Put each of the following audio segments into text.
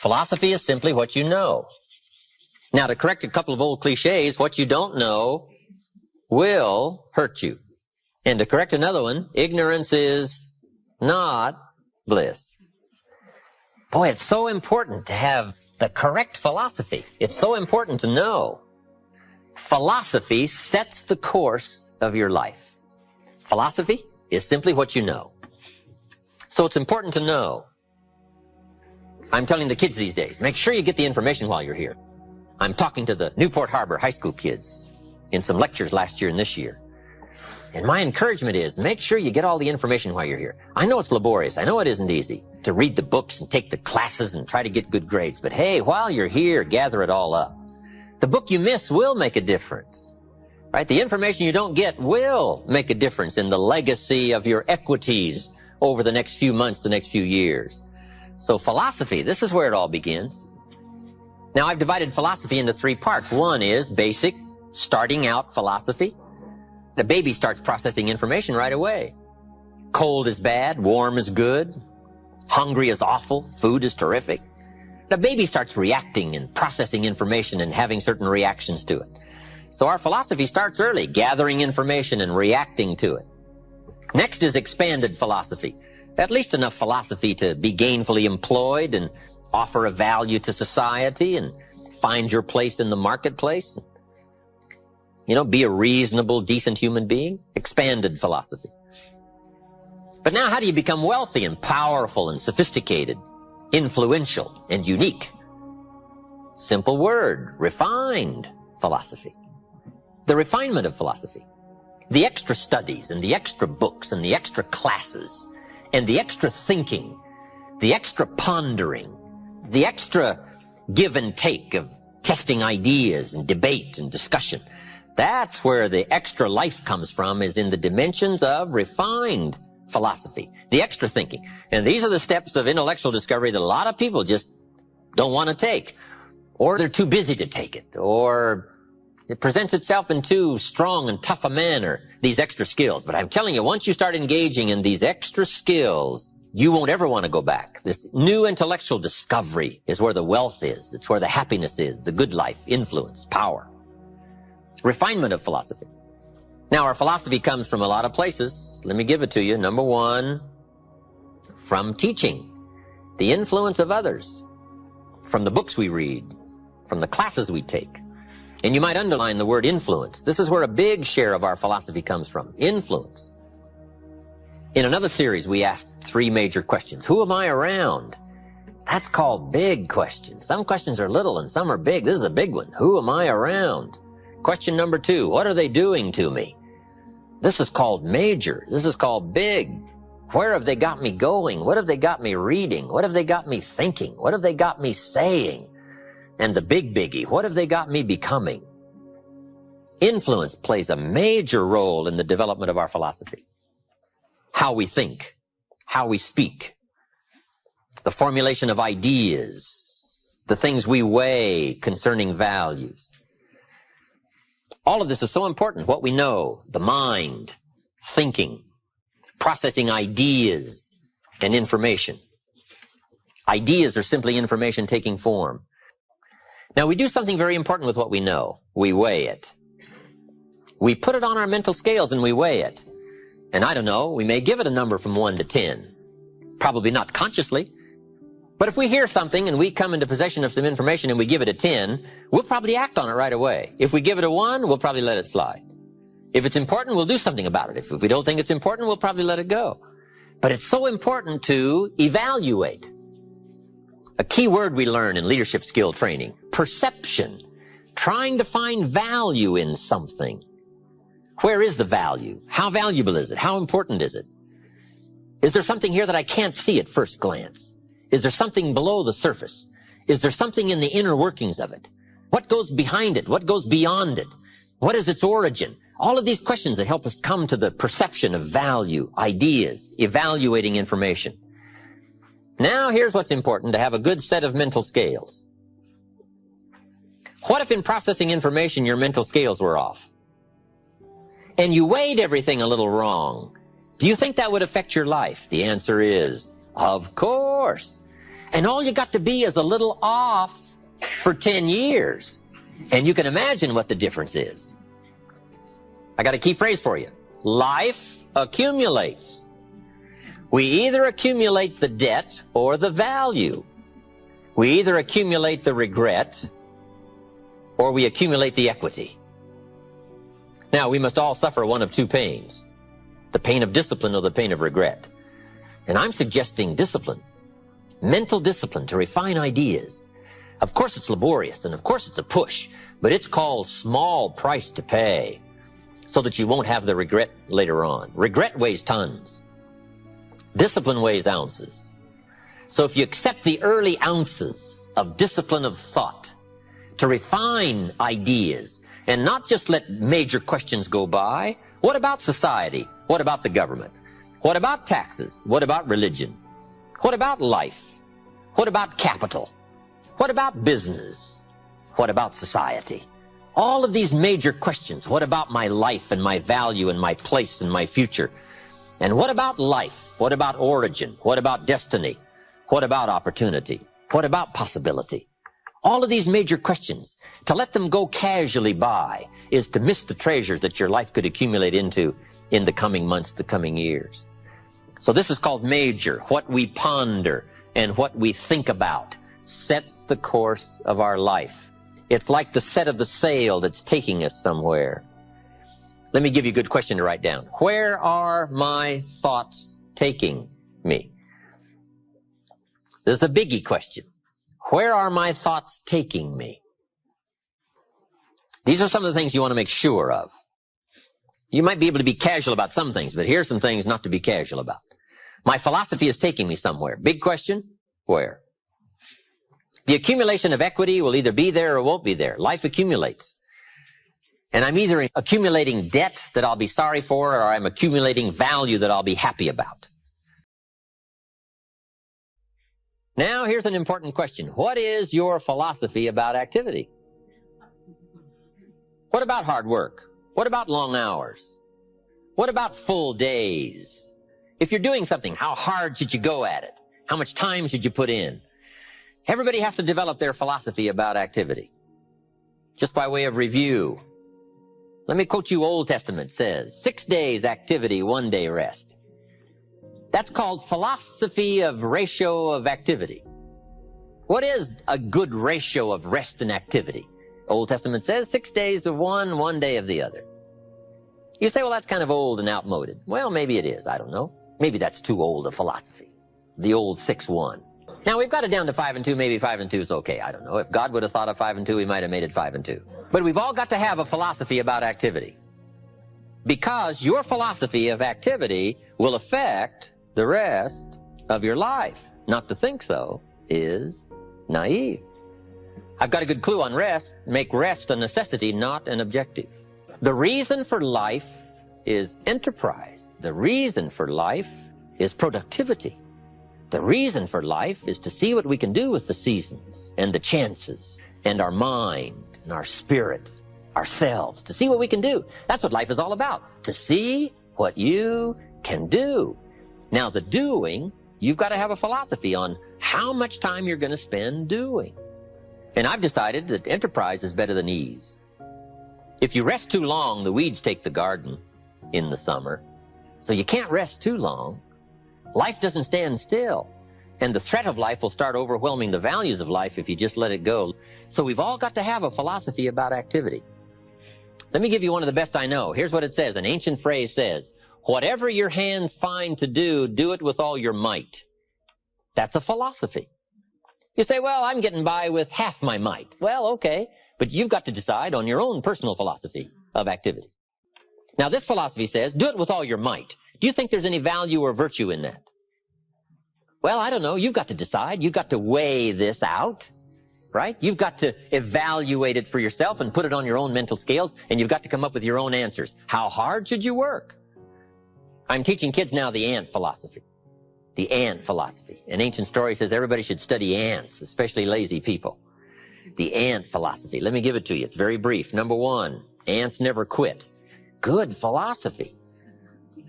Philosophy is simply what you know. Now, to correct a couple of old cliches, what you don't know will hurt you. And to correct another one, ignorance is not bliss. Boy, it's so important to have the correct philosophy. It's so important to know. Philosophy sets the course of your life. Philosophy is simply what you know. So it's important to know. I'm telling the kids these days, make sure you get the information while you're here. I'm talking to the Newport Harbor high school kids in some lectures last year and this year. And my encouragement is, make sure you get all the information while you're here. I know it's laborious. I know it isn't easy to read the books and take the classes and try to get good grades. But hey, while you're here, gather it all up. The book you miss will make a difference, right? The information you don't get will make a difference in the legacy of your equities over the next few months, the next few years. So philosophy, this is where it all begins. Now, I've divided philosophy into three parts. One is basic, starting out philosophy. The baby starts processing information right away. Cold is bad, warm is good, hungry is awful, food is terrific. The baby starts reacting and processing information and having certain reactions to it. So our philosophy starts early, gathering information and reacting to it. Next is expanded philosophy. At least enough philosophy to be gainfully employed and offer a value to society and find your place in the marketplace. You know, be a reasonable, decent human being. Expanded philosophy. But now how do you become wealthy and powerful and sophisticated, influential and unique? Simple word, refined philosophy. The refinement of philosophy. The extra studies and the extra books and the extra classes and the extra thinking, the extra pondering, the extra give and take of testing ideas and debate and discussion. That's where the extra life comes from, is in the dimensions of refined philosophy, the extra thinking. And these are the steps of intellectual discovery that a lot of people just don't want to take, or they're too busy to take it, or it presents itself in too strong and tough a manner, these extra skills. But I'm telling you, once you start engaging in these extra skills, you won't ever want to go back. This new intellectual discovery is where the wealth is. It's where the happiness is, the good life, influence, power. Refinement of philosophy. Now, our philosophy comes from a lot of places. Let me give it to you. Number one, from teaching, the influence of others, from the books we read, from the classes we take. And you might underline the word influence. This is where a big share of our philosophy comes from, influence. In another series, we asked three major questions. Who am I around? That's called big questions. Some questions are little and some are big. This is a big one. Who am I around? Question number two, what are they doing to me? This is called major. This is called big. Where have they got me going? What have they got me reading? What have they got me thinking? What have they got me saying? And the big biggie, what have they got me becoming? Influence plays a major role in the development of our philosophy. How we think, how we speak, the formulation of ideas, the things we weigh concerning values. All of this is so important. What we know, the mind, thinking, processing ideas and information. Ideas are simply information taking form. Now, we do something very important with what we know. We weigh it. We put it on our mental scales and we weigh it. And I don't know, we may give it a number from 1 to 10. Probably not consciously. But if we hear something and we come into possession of some information and we give it a 10, we'll probably act on it right away. If we give it a 1, we'll probably let it slide. If it's important, we'll do something about it. If we don't think it's important, we'll probably let it go. But it's so important to evaluate. A key word we learn in leadership skill training, perception. Trying to find value in something. Where is the value? How valuable is it? How important is it? Is there something here that I can't see at first glance? Is there something below the surface? Is there something in the inner workings of it? What goes behind it? What goes beyond it? What is its origin? All of these questions that help us come to the perception of value, ideas, evaluating information. Now here's what's important, to have a good set of mental scales. What if in processing information your mental scales were off? And you weighed everything a little wrong? Do you think that would affect your life? The answer is, of course. And all you got to be is a little off for 10 years. And you can imagine what the difference is. I got a key phrase for you. Life accumulates. We either accumulate the debt or the value. We either accumulate the regret or we accumulate the equity. Now, we must all suffer one of two pains, the pain of discipline or the pain of regret. And I'm suggesting discipline, mental discipline to refine ideas. Of course it's laborious, and of course it's a push, but it's called small price to pay so that you won't have the regret later on. Regret weighs tons. Discipline weighs ounces. So if you accept the early ounces of discipline of thought to refine ideas and not just let major questions go by, what about society? What about the government? What about taxes? What about religion? What about life? What about capital? What about business? What about society? All of these major questions. What about my life and my value and my place and my future? And what about life? What about origin? What about destiny? What about opportunity? What about possibility? All of these major questions, to let them go casually by is to miss the treasures that your life could accumulate into in the coming months, the coming years. So this is called major. What we ponder and what we think about sets the course of our life. It's like the set of the sail that's taking us somewhere. Let me give you a good question to write down. Where are my thoughts taking me? This is a biggie question. Where are my thoughts taking me? These are some of the things you want to make sure of. You might be able to be casual about some things, but here's some things not to be casual about. My philosophy is taking me somewhere. Big question, where? The accumulation of equity will either be there or won't be there. Life accumulates. And I'm either accumulating debt that I'll be sorry for, or I'm accumulating value that I'll be happy about. Now, here's an important question. What is your philosophy about activity? What about hard work? What about long hours? What about full days? If you're doing something, how hard should you go at it? How much time should you put in? Everybody has to develop their philosophy about activity. Just by way of review, let me quote you. Old Testament says, 6 days activity, 1 day rest. That's called philosophy of ratio of activity. What is a good ratio of rest and activity? Old Testament says 6 days of one, 1 day of the other. You say, well, that's kind of old and outmoded. Well, maybe it is. I don't know. Maybe that's too old a philosophy. The old 6-1. Now, we've got it down to 5 and 2. Maybe 5 and 2 is okay. I don't know. If God would have thought of 5 and 2, he might have made it 5 and 2. But we've all got to have a philosophy about activity. Because your philosophy of activity will affect the rest of your life. Not to think so is naive. I've got a good clue on rest. Make rest a necessity, not an objective. The reason for life is enterprise. The reason for life is productivity. The reason for life is to see what we can do with the seasons and the chances and our mind and our spirit, ourselves, to see what we can do. That's what life is all about, to see what you can do. Now, the doing, you've got to have a philosophy on how much time you're going to spend doing. And I've decided that enterprise is better than ease. If you rest too long, the weeds take the garden in the summer. So you can't rest too long. Life doesn't stand still. And the threat of life will start overwhelming the values of life if you just let it go. So we've all got to have a philosophy about activity. Let me give you one of the best I know. Here's what it says. An ancient phrase says, whatever your hands find to do, do it with all your might. That's a philosophy. You say, well, I'm getting by with half my might. Well, okay, but you've got to decide on your own personal philosophy of activity. Now, this philosophy says, do it with all your might. Do you think there's any value or virtue in that? Well, I don't know. You've got to decide. You've got to weigh this out, right? You've got to evaluate it for yourself and put it on your own mental scales, and you've got to come up with your own answers. How hard should you work? I'm teaching kids now the ant philosophy. The ant philosophy. An ancient story says everybody should study ants, especially lazy people. The ant philosophy. Let me give it to you. It's very brief. Number 1, ants never quit. Good philosophy.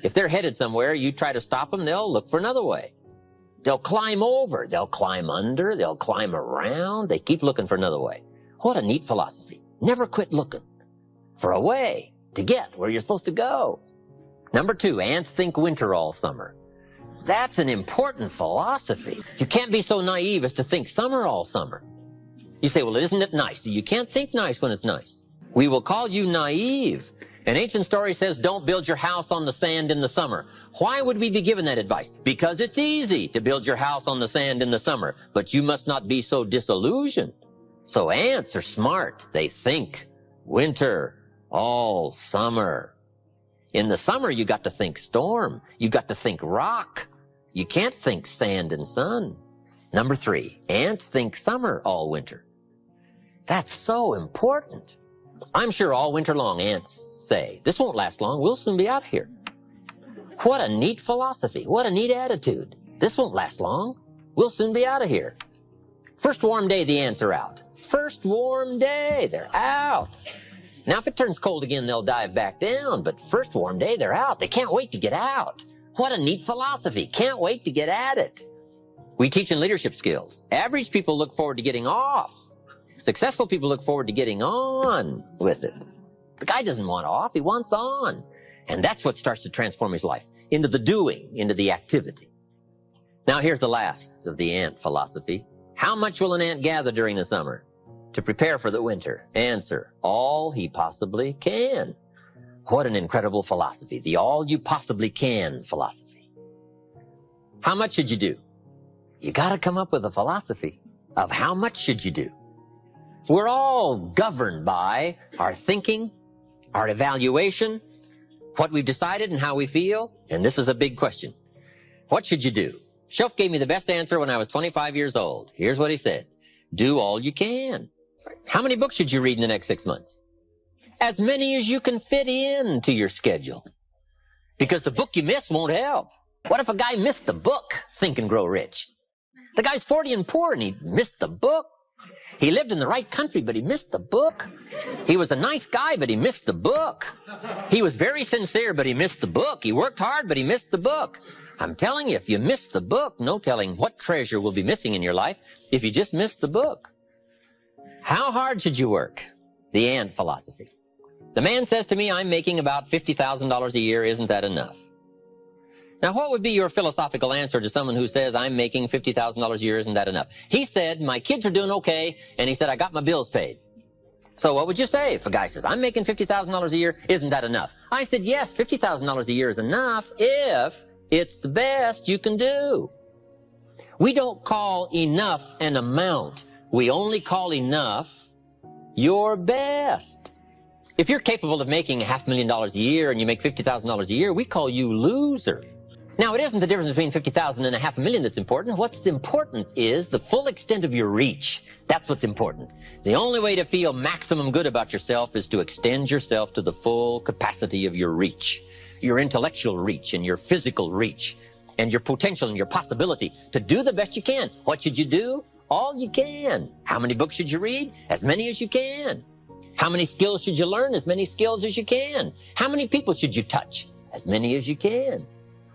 If they're headed somewhere, you try to stop them, they'll look for another way. They'll climb over. They'll climb under. They'll climb around. They keep looking for another way. What a neat philosophy. Never quit looking for a way to get where you're supposed to go. Number 2, ants think winter all summer. That's an important philosophy. You can't be so naive as to think summer all summer. You say, well, isn't it nice? You can't think nice when it's nice. We will call you naive. An ancient story says, don't build your house on the sand in the summer. Why would we be given that advice? Because it's easy to build your house on the sand in the summer, but you must not be so disillusioned. So ants are smart. They think winter all summer. In the summer, you got to think storm. You got to think rock. You can't think sand and sun. Number 3, ants think summer all winter. That's so important. I'm sure all winter long ants say, this won't last long. We'll soon be out of here. What a neat philosophy. What a neat attitude. This won't last long. We'll soon be out of here. First warm day, the ants are out. First warm day, they're out. Now, if it turns cold again, they'll dive back down. But first warm day, they're out. They can't wait to get out. What a neat philosophy. Can't wait to get at it. We teach in leadership skills. Average people look forward to getting off. Successful people look forward to getting on with it. The guy doesn't want off. He wants on. And that's what starts to transform his life into the doing, into the activity. Now, here's the last of the ant philosophy. How much will an ant gather during the summer to prepare for the winter? Answer, all he possibly can. What an incredible philosophy, the all you possibly can philosophy. How much should you do? You got to come up with a philosophy of how much should you do. We're all governed by our thinking, our evaluation, what we've decided and how we feel. And this is a big question. What should you do? Shoaff gave me the best answer when I was 25 years old. Here's what he said. Do all you can. How many books should you read in the next 6 months? As many as you can fit into your schedule. Because the book you miss won't help. What if a guy missed the book, Think and Grow Rich? The guy's 40 and poor and he missed the book. He lived in the right country, but he missed the book. He was a nice guy, but he missed the book. He was very sincere, but he missed the book. He worked hard, but he missed the book. I'm telling you, if you miss the book, no telling what treasure will be missing in your life if you just miss the book. How hard should you work? The ant philosophy. The man says to me, I'm making about $50,000 a year. Isn't that enough? Now, what would be your philosophical answer to someone who says, I'm making $50,000 a year, isn't that enough? He said, my kids are doing okay, and he said, I got my bills paid. So what would you say if a guy says, I'm making $50,000 a year, isn't that enough? I said, yes, $50,000 a year is enough if it's the best you can do. We don't call enough an amount. We only call enough your best. If you're capable of making $500,000 a year and you make $50,000 a year, we call you loser. Now, it isn't the difference between $50,000 and $500,000 that's important. What's important is the full extent of your reach. That's what's important. The only way to feel maximum good about yourself is to extend yourself to the full capacity of your reach, your intellectual reach and your physical reach and your potential and your possibility to do the best you can. What should you do? All you can. How many books should you read? As many as you can. How many skills should you learn? As many skills as you can. How many people should you touch? As many as you can.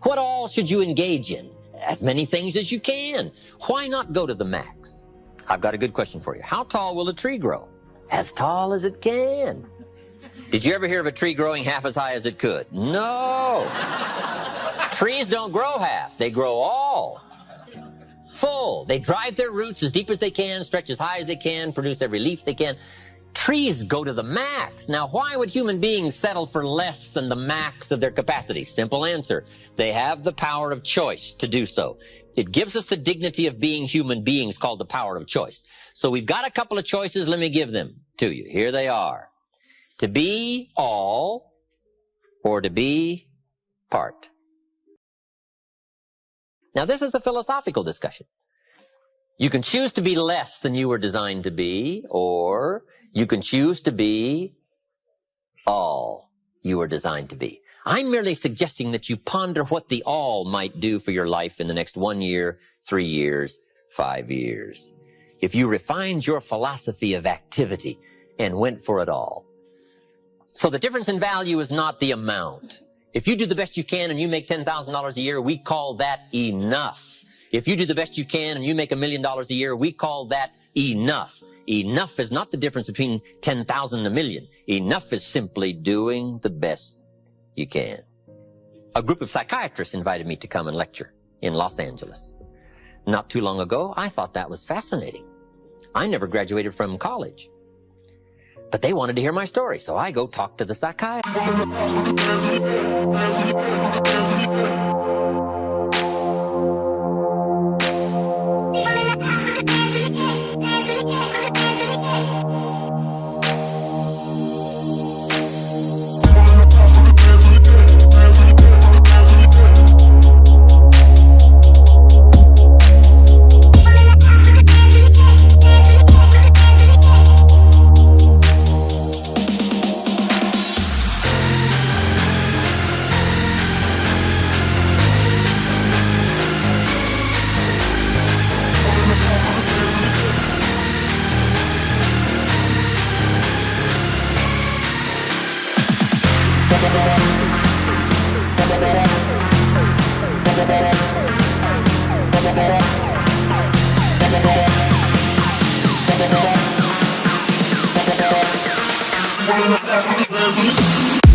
What all should you engage in? As many things as you can. Why not go to the max? I've got a good question for you. How tall will a tree grow? As tall as it can. Did you ever hear of a tree growing half as high as it could? No. Trees don't grow half. They grow all. Full. They drive their roots as deep as they can, stretch as high as they can, produce every leaf they can. Trees go to the max. Now, why would human beings settle for less than the max of their capacity? Simple answer. They have the power of choice to do so. It gives us the dignity of being human beings called the power of choice. So we've got a couple of choices. Let me give them to you. Here they are. To be all or to be part. Now, this is a philosophical discussion. You can choose to be less than you were designed to be, or you can choose to be all you were designed to be. I'm merely suggesting that you ponder what the all might do for your life in the next 1 year, 3 years, 5 years. If you refined your philosophy of activity and went for it all. So the difference in value is not the amount. If you do the best you can and you make $10,000 a year, we call that enough. If you do the best you can and you make $1 million a year, we call that enough. Enough is not the difference between 10,000 and 1,000,000. Enough is simply doing the best you can. A group of psychiatrists invited me to come and lecture in Los Angeles. Not too long ago, I thought that was fascinating. I never graduated from college. But they wanted to hear my story, so I go talk to the psychiatrist. Refinement.